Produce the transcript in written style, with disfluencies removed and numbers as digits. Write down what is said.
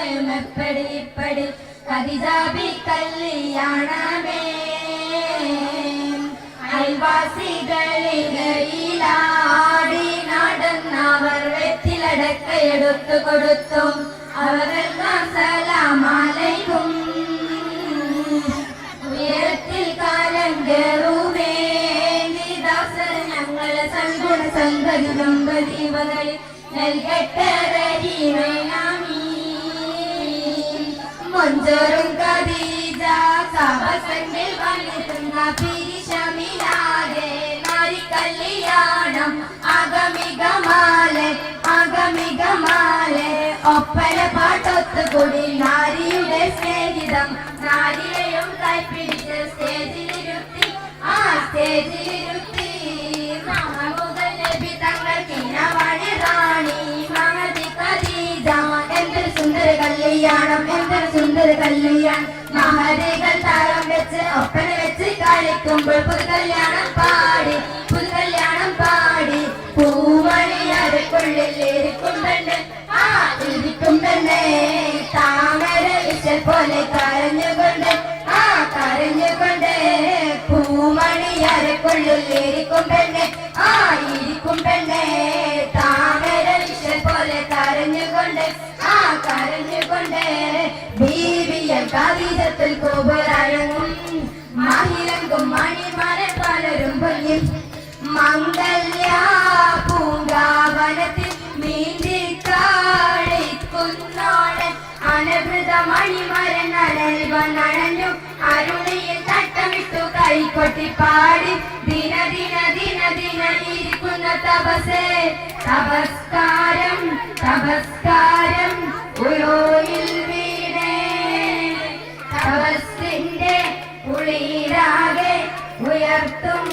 எப்படி இப்படி கதிஜாபி கல்யாணமே അയൽവാസികളിടയിലാടി നടന്നവർ വെറ്റിലടക്ക എടുത്തു കൊടുത്തും അവരെല്ലാം സലാമലൈക്കും ഉയരത്തിൽ കാലം കേറുമേന്തിദാസർ ഞങ്ങളെ സൽഗുണ സംഗതി ദമ്പതികളിൽ നൽകട്ടരീമേനാമീ മൊഞ്ചറും ഖദീജ സഹസംഗിൽ വന്നിരുന്ന പിരിശമിലാതെ നാരി കല്യാണം അഗമികമാലെ ഒപ്പന പാട്ടൊത്തുകൂടി നാരിയുടെ സ്നേഹിതം നാരിയെയും കൈപ്പിടിച്ച് സ്റ്റേജിലിരുത്തി മുതൽ നബി തങ്ങൾ കിനവാണി റാണി മഹദി ഖദീജ എന്തൊരു സുന്ദര കല്യാണം മഹദികൾ താരം വെച്ച് ഒപ്പന വെച്ച് കളിക്കുമ്പോൾ പുതുകല്യാണം പാടി പൂമണിയരക്കുള്ളിൽ ഇരിക്കും തന്നെ താമര വിശൽ പോലെ കരഞ്ഞുകൊണ്ട് പൂമണിയരക്കുള്ളിൽ ഇരിക്കും പെണ്ണെ താമര വിശൽ പോലെ കരഞ്ഞുകൊണ്ട് ബീവിയൽ കാതീരത്തിൽ കോപുരഴങ്ങും മാഹിരങ്കും മണിമാരെ പലരും പൊയ്യും മംഗല്യ പൂങ്കാവനത്തിൽ നീന്തി കാളിക്കുന്നോടെ അനഭൃത മണിമരൻ അടഞ്ഞു അരുണിയിൽ തട്ടമിട്ടു കൈകൊട്ടി പാടി ദിന ഇരിക്കുന്ന തപസ്കാരം ഉയോയിൽ വീണേ തപസ്സിന്റെ ഉളിരാകെ ഉയർത്തും